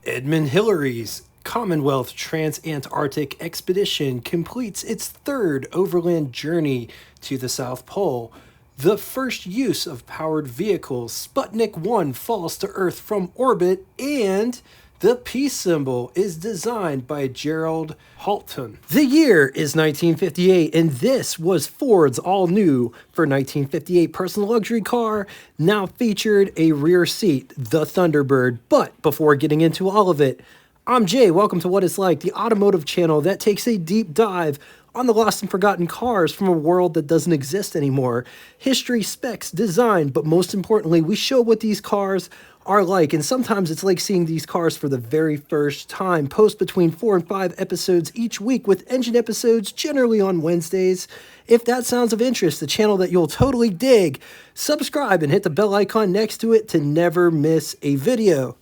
Edmund Hillary's Commonwealth Trans-Antarctic Expedition completes its third overland journey to the South Pole. The first use of powered vehicles, Sputnik 1 falls to Earth from orbit, and the peace symbol is designed by Gerald Halton. The year is 1958, and this was Ford's all-new for 1958 personal luxury car, now featured a rear seat, the Thunderbird. But before getting into all of it, I'm Jay. Welcome to What It's Like, the automotive channel that takes a deep dive on the lost and forgotten cars from a world that doesn't exist anymore. History, specs, design, but most importantly, we show what these cars are like, and sometimes it's like seeing these cars for the very first time. Post between 4 and 5 episodes each week, with engine episodes generally on Wednesdays. If that sounds of interest, the channel that you'll totally dig, subscribe and hit the bell icon next to it to never miss a video.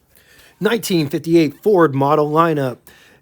1958 Ford model lineup.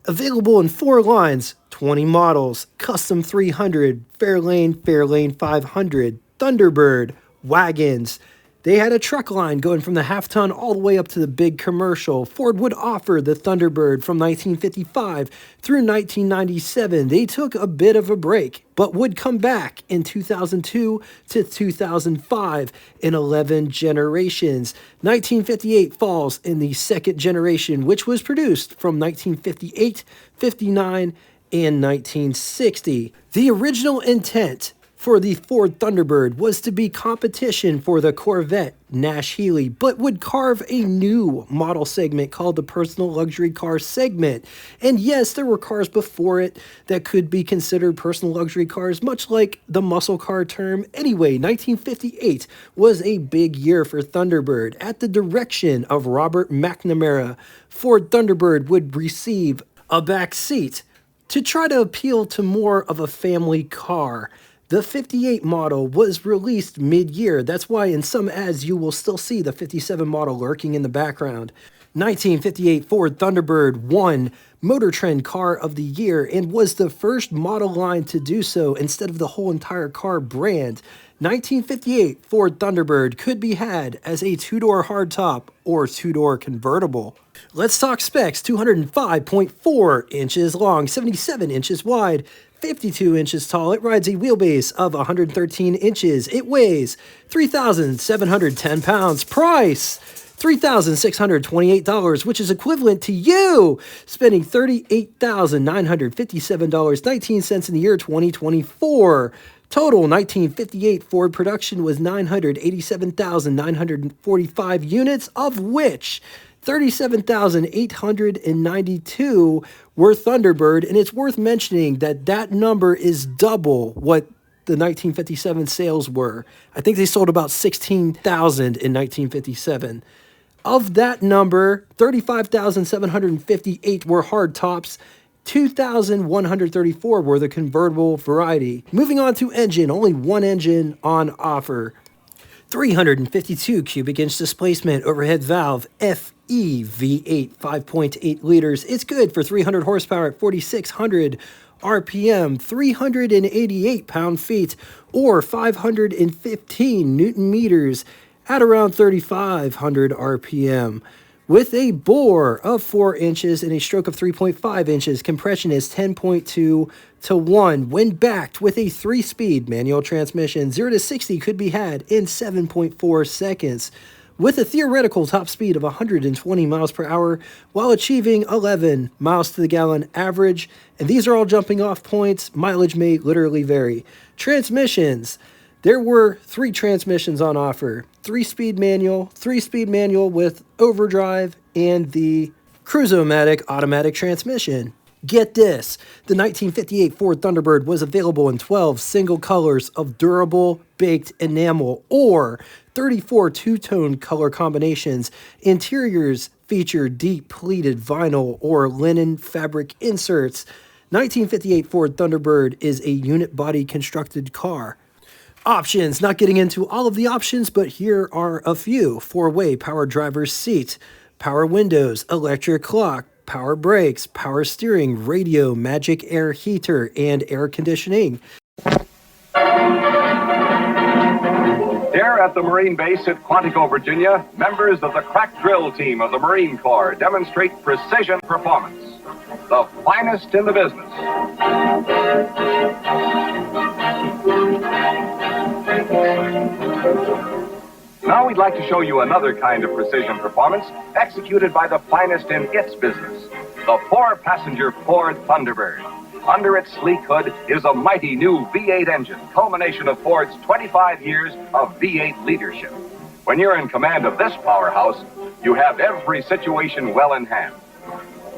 Available in 4 lines, 20 models: Custom 300, Fairlane 500, Thunderbird, wagons. They had a truck line going from the half-ton all the way up to the big commercial. Ford would offer the Thunderbird from 1955 through 1997. They took a bit of a break, but would come back in 2002 to 2005 in 11 generations. 1958 falls in the second generation, which was produced from 1958, 59, and 1960. The original intent for the Ford Thunderbird was to be competition for the Corvette Nash Healey, but would carve a new model segment called the personal luxury car segment. And yes, there were cars before it that could be considered personal luxury cars, much like the muscle car term. Anyway, 1958 was a big year for Thunderbird. At the direction of Robert McNamara, Ford Thunderbird would receive a back seat to try to appeal to more of a family car. The 58 model was released mid-year. That's why in some ads you will still see the 57 model lurking in the background. 1958 Ford Thunderbird won Motor Trend Car of the Year and was the first model line to do so instead of the whole entire car brand. 1958 Ford Thunderbird could be had as a 2-door hardtop or 2-door convertible. Let's talk specs. 205.4 inches long, 77 inches wide, 52 inches tall. It rides a wheelbase of 113 inches. It weighs 3,710 pounds. Price, $3,628, which is equivalent to you spending $38,957.19 in the year 2024. Total 1958 Ford production was 987,945 units, of which 37,892 were Thunderbird, and it's worth mentioning that that number is double what the 1957 sales were. I think they sold about 16,000 in 1957. Of that number, 35,758 were hardtops, 2,134 were the convertible variety. Moving on to engine, only one engine on offer. 352 cubic inch displacement overhead valve, FE V8, 5.8 liters. It's good for 300 horsepower at 4,600 RPM, 388 pound-feet, or 515 Newton meters at around 3,500 RPM. With a bore of 4 inches and a stroke of 3.5 inches, compression is 10.2 to 1. When backed with a 3-speed manual transmission, 0 to 60 could be had in 7.4 seconds, with a theoretical top speed of 120 miles per hour while achieving 11 miles to the gallon average. And these are all jumping off points. Mileage may literally vary. Transmissions. There were 3 transmissions on offer: 3-speed manual with overdrive, and the Cruise-O-Matic automatic transmission. Get this, the 1958 Ford Thunderbird was available in 12 single colors of durable baked enamel or 34 two-tone color combinations. Interiors feature deep pleated vinyl or linen fabric inserts. 1958 Ford Thunderbird is a unit body constructed car. Options, not getting into all of the options, but here are a few. 4-way power driver's seat, power windows, electric clock, power brakes, power steering, radio, magic air heater, and air conditioning. Dear at the Marine Base at Quantico, Virginia, members of the crack drill team of the Marine Corps demonstrate precision performance. The finest in the business. Now we'd like to show you another kind of precision performance executed by the finest in its business. The four-passenger Ford Thunderbird. Under its sleek hood is a mighty new V8 engine, culmination of Ford's 25 years of V8 leadership. When you're in command of this powerhouse, you have every situation well in hand.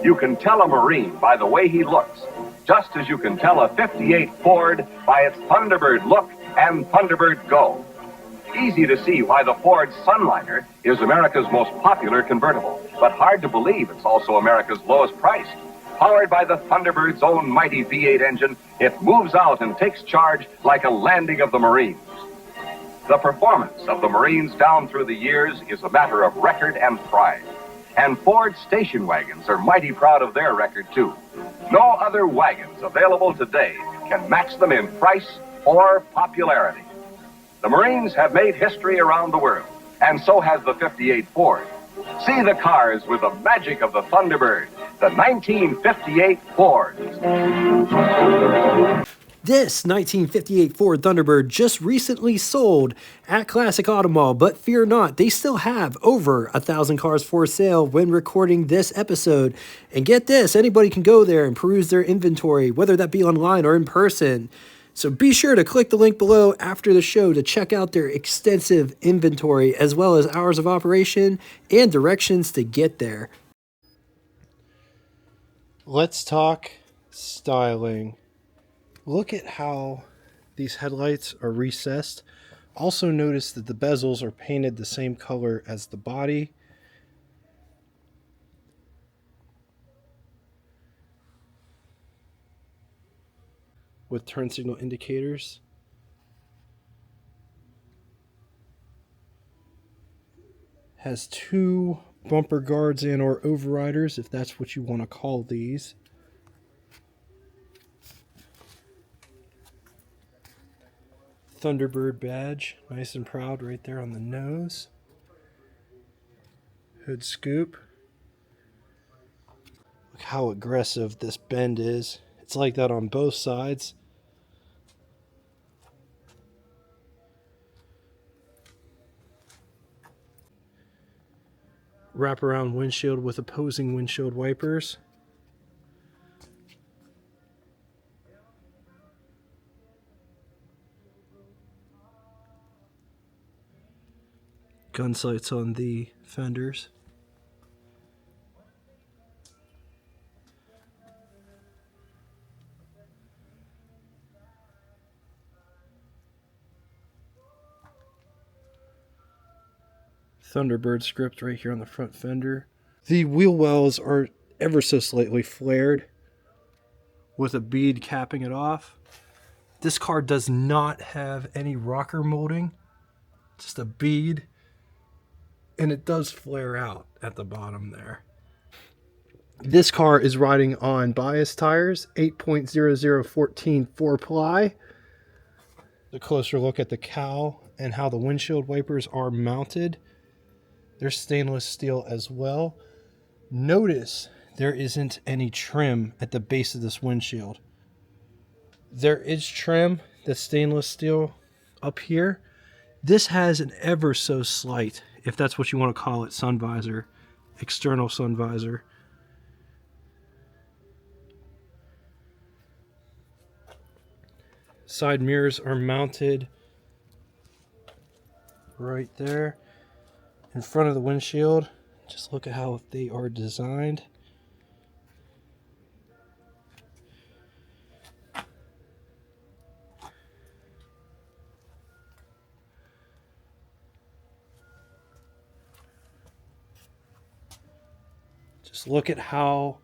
You can tell a Marine by the way he looks, just as you can tell a 58 Ford by its Thunderbird look and Thunderbird go. Easy to see why the Ford Sunliner is America's most popular convertible, but hard to believe it's also America's lowest priced. Powered by the Thunderbird's own mighty V8 engine, it moves out and takes charge like a landing of the Marines. The performance of the Marines down through the years is a matter of record and pride. And Ford station wagons are mighty proud of their record, too. No other wagons available today can match them in price or popularity. The Marines have made history around the world, and so has the 58 Ford. See the cars with the magic of the Thunderbird, the 1958 Ford. This 1958 Ford Thunderbird just recently sold at Classic Auto Mall, but fear not, they still have over 1,000 cars for sale when recording this episode. And get this, anybody can go there and peruse their inventory, whether that be online or in person. So be sure to click the link below after the show to check out their extensive inventory, as well as hours of operation and directions to get there. Let's talk styling. Look at how these headlights are recessed. Also notice that the bezels are painted the same color as the body. With turn signal indicators. Has two bumper guards and or overriders, if that's what you want to call these. Thunderbird badge, nice and proud right there on the nose. Hood scoop. Look how aggressive this bend is. It's like that on both sides. Wraparound windshield with opposing windshield wipers. Gun sights on the fenders. Thunderbird script right here on the front fender. The wheel wells are ever so slightly flared with a bead capping it off. This car does not have any rocker molding, just a bead, and it does flare out at the bottom there. This car is riding on bias tires, 8.0014 4-ply. A closer look at the cowl and how the windshield wipers are mounted. They're stainless steel as well. Notice there isn't any trim at the base of this windshield. There is trim that's stainless steel up here. This has an ever so slight, if that's what you want to call it, sun visor, external sun visor. Side mirrors are mounted right there in front of the windshield. Just look at how they are designed. Just look at how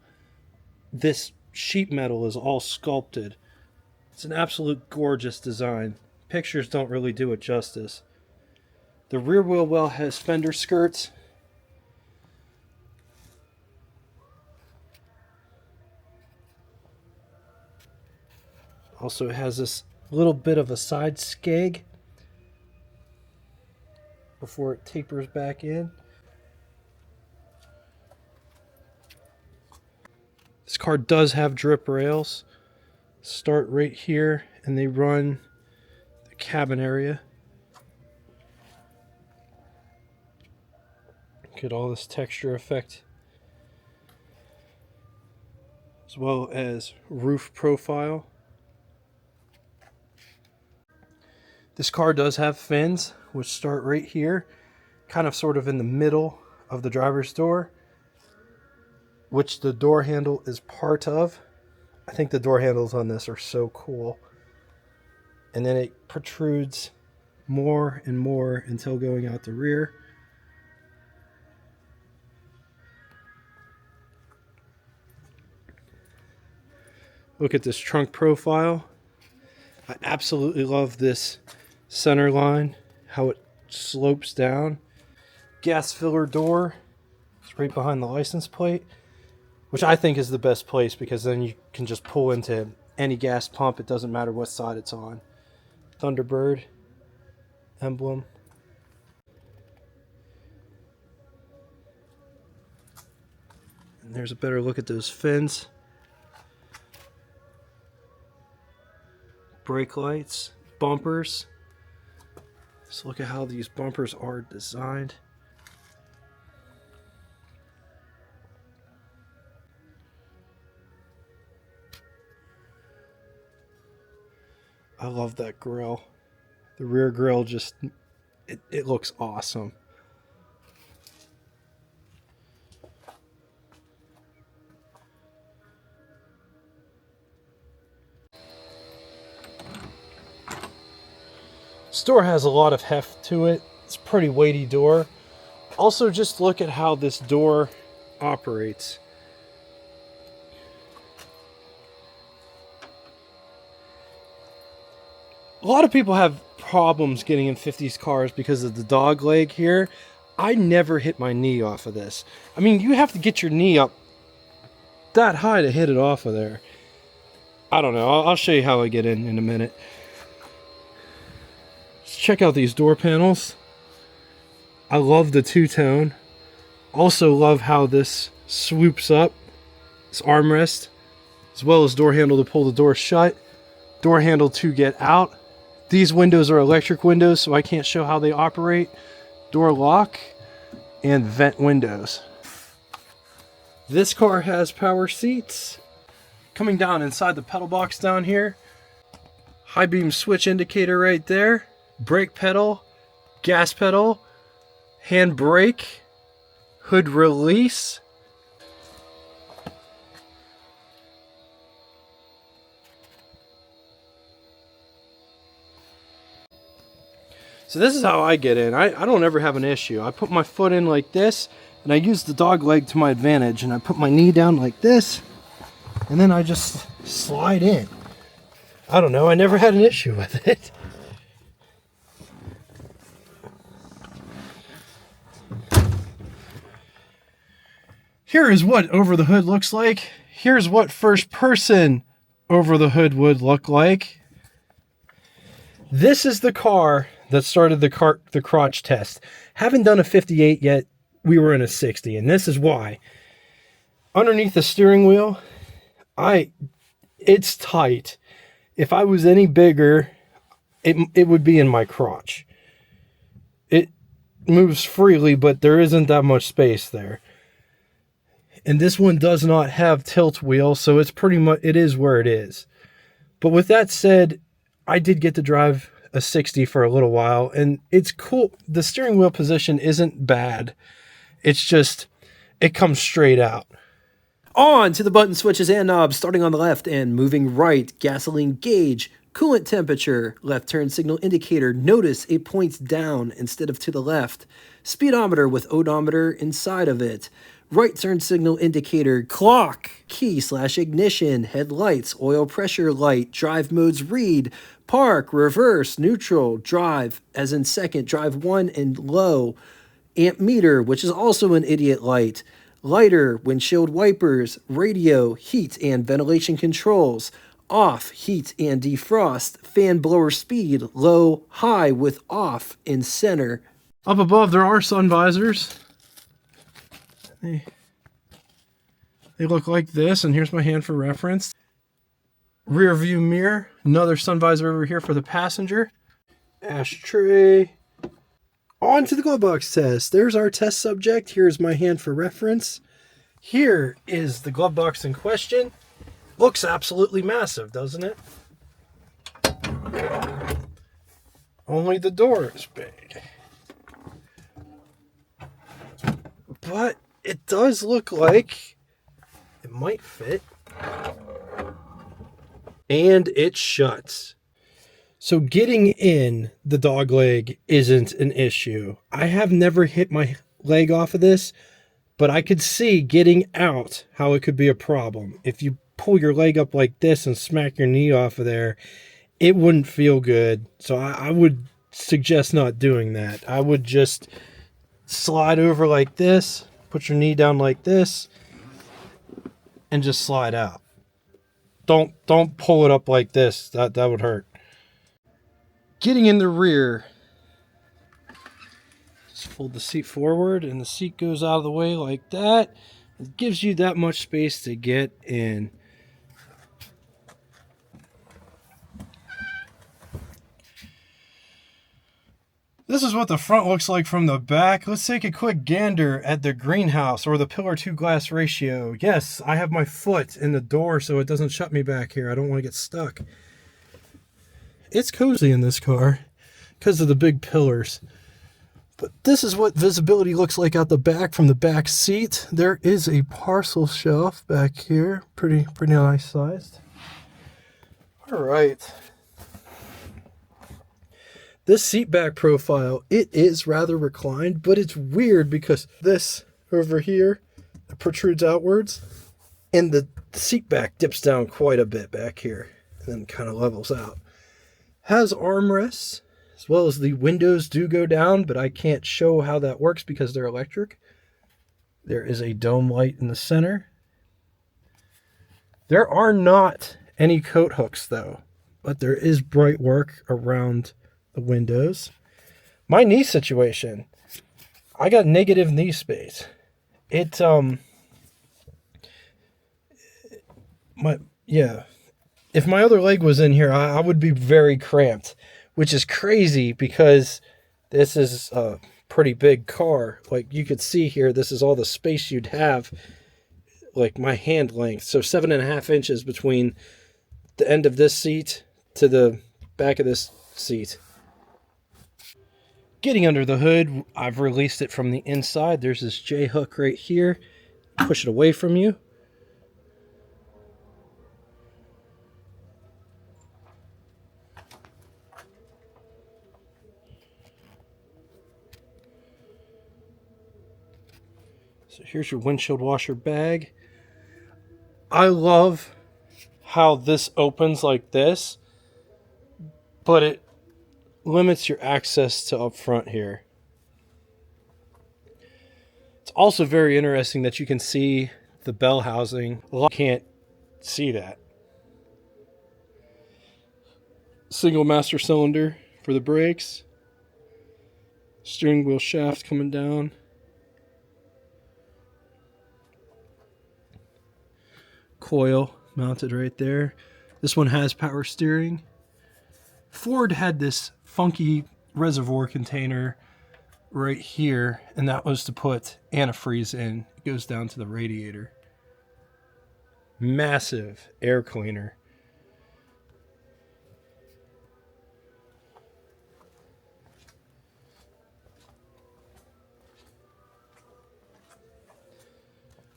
this sheet metal is all sculpted. It's an absolute gorgeous design. Pictures don't really do it justice. The rear wheel well has fender skirts. Also it has this little bit of a side skeg. before it tapers back in. This car does have drip rails. Start right here and they run the cabin area. Get all this texture effect, as well as roof profile. This car does have fins, which start right here, kind of sort of in the middle of the driver's door, which the door handle is part of. I think the door handles on this are so cool. And then it protrudes more and more until going out the rear. Look at this trunk profile. I absolutely love this center line, how it slopes down. Gas filler door. It's right behind the license plate, which I think is the best place because then you can just pull into any gas pump. It doesn't matter what side it's on. Thunderbird emblem. And there's a better look at those fins. Brake lights, bumpers. Just look at how these bumpers are designed. I love that grille. The rear grille just, it looks awesome. This door has a lot of heft to it. It's a pretty weighty door. Also, just look at how this door operates. A lot of people have problems getting in 50s cars because of the dog leg here. I never hit my knee off of this. I mean, you have to get your knee up that high to hit it off of there. I don't know. I'll show you how I get in a minute. Let's check out these door panels. I love the two-tone. Also love how this swoops up. This armrest, as well as door handle to pull the door shut. Door handle to get out. These windows are electric windows, so I can't show how they operate. Door lock and vent windows. This car has power seats. Coming down inside the pedal box down here. High beam switch indicator right there. Brake pedal, gas pedal, hand brake, hood release. So this is how I get in. I don't ever have an issue. I put my foot in like this, and I use the dog leg to my advantage, and I put my knee down like this, and then I just slide in. I don't know. I never had an issue with it. Here is what over the hood looks like. Here's what first person over the hood would look like. This is the car that started the crotch test. Haven't done a 58 yet. We were in a 60, and this is why. Underneath the steering wheel, it's tight. If I was any bigger, it would be in my crotch. It moves freely, but there isn't that much space there. And this one does not have tilt wheel, so it's pretty much, it is where it is. But with that said, I did get to drive a 60 for a little while, and it's cool. The steering wheel position isn't bad. It's just, it comes straight out. On to the button switches and knobs, starting on the left and moving right. Gasoline gauge, coolant temperature, left turn signal indicator. Notice it points down instead of to the left. Speedometer with odometer inside of it. Right turn signal indicator, clock, key/ignition, headlights, oil pressure light, drive modes read, park, reverse, neutral, drive, as in second, drive 1 and low, amp meter, which is also an idiot light, lighter, windshield wipers, radio, heat and ventilation controls, off, heat and defrost, fan blower speed, low, high with off in center. Up above, there are sun visors. They look like this, and here's my hand for reference. Rear view mirror, another sun visor over here for the passenger. Ashtray. On to the glove box test. There's our test subject. Here's my hand for reference. Here is the glove box in question. Looks absolutely massive, doesn't it? Only the door is big. But it does look like it might fit. And it shuts. So getting in the dog leg isn't an issue. I have never hit my leg off of this, but I could see getting out how it could be a problem. If you pull your leg up like this and smack your knee off of there, it wouldn't feel good. So I would suggest not doing that. I would just slide over like this, put your knee down like this, and just slide out. Don't pull it up like this. That would hurt. Getting in the rear, just fold the seat forward and the seat goes out of the way like that. It gives you that much space to get in. This is what the front looks like from the back. Let's take a quick gander at the greenhouse or the pillar to glass ratio. Yes, I have my foot in the door so it doesn't shut me back here. I don't want to get stuck. It's cozy in this car because of the big pillars. But this is what visibility looks like out the back from the back seat. There is a parcel shelf back here. Pretty nice sized. All right. This seat back profile, it is rather reclined, but it's weird because this over here protrudes outwards and the seat back dips down quite a bit back here and then kind of levels out. Has armrests, as well as the windows do go down, but I can't show how that works because they're electric. There is a dome light in the center. There are not any coat hooks though, but there is bright work around the windows. My knee situation, I got negative knee space. If my other leg was in here, I would be very cramped, which is crazy because this is a pretty big car. Like you could see here, this is all the space you'd have, like my hand length. So 7.5 inches between the end of this seat to the back of this seat. Getting under the hood, I've released it from the inside. There's this J-hook right here. Push it away from you. So here's your windshield washer bag. I love how this opens like this, but it limits your access to up front here. It's also very interesting that you can see the bell housing. A lot can't see that. Single master cylinder for the brakes. Steering wheel shaft coming down. Coil mounted right there. This one has power steering. Ford had this funky reservoir container right here, and that was to put antifreeze in. It goes down to the radiator. Massive air cleaner.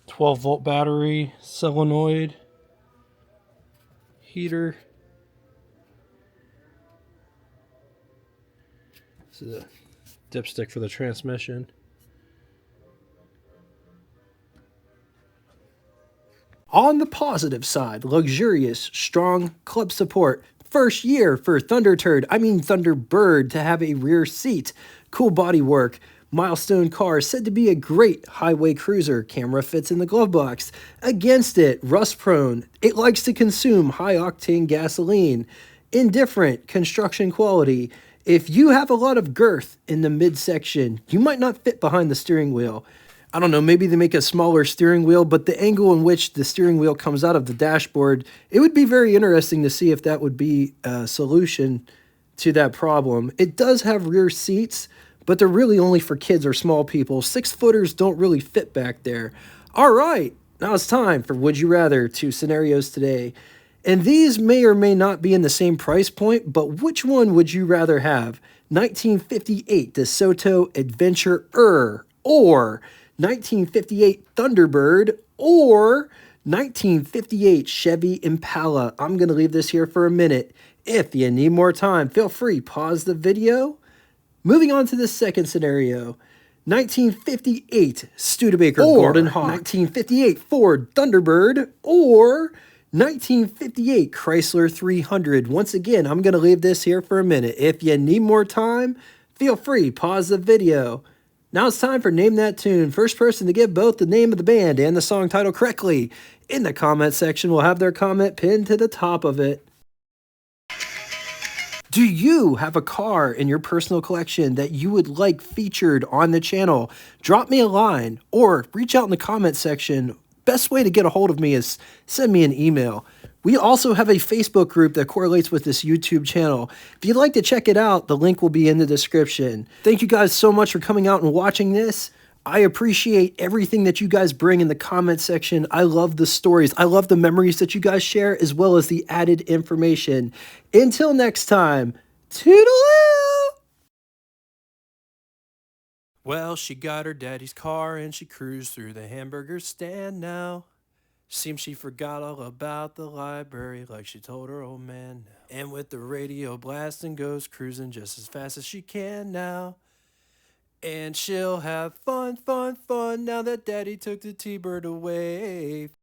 "12-volt battery, solenoid, heater." This is a dipstick for the transmission. On the positive side, luxurious, strong club support. First year for Thunderbird to have a rear seat. Cool bodywork. Milestone car said to be a great highway cruiser. Camera fits in the glove box. Against it, rust prone. It likes to consume high octane gasoline. Indifferent construction quality. If you have a lot of girth in the midsection, you might not fit behind the steering wheel. I don't know, maybe they make a smaller steering wheel, but the angle in which the steering wheel comes out of the dashboard, it would be very interesting to see if that would be a solution to that problem. It does have rear seats, but they're really only for kids or small people. 6-footers don't really fit back there. All right, now it's time for Would You Rather, 2 scenarios today. And these may or may not be in the same price point, but which one would you rather have? 1958 DeSoto Adventure-er, or 1958 Thunderbird, or 1958 Chevy Impala? I'm going to leave this here for a minute. If you need more time, feel free, pause the video. Moving on to the second scenario. 1958 Studebaker Golden Hawk, 1958 Ford Thunderbird, or 1958 Chrysler 300. Once again, I'm going to leave this here for a minute. If you need more time, feel free, pause the video. Now it's time for Name That Tune. First person to give both the name of the band and the song title correctly in the comment section will have their comment pinned to the top of it. Do you have a car in your personal collection that you would like featured on the channel? Drop me a line or reach out in the comment section. Best way to get a hold of me is send me an email. We also have a Facebook group that correlates with this YouTube channel. If you'd like to check it out, the link will be in the description. Thank you guys so much for coming out and watching this. I appreciate everything that you guys bring in the comment section. I love the stories. I love the memories that you guys share, as well as the added information. Until next time, toodaloo! Well, she got her daddy's car and she cruised through the hamburger stand now. Seems she forgot all about the library like she told her old man. And with the radio blasting, goes cruising just as fast as she can now. And she'll have fun, fun, fun now that daddy took the T-Bird away.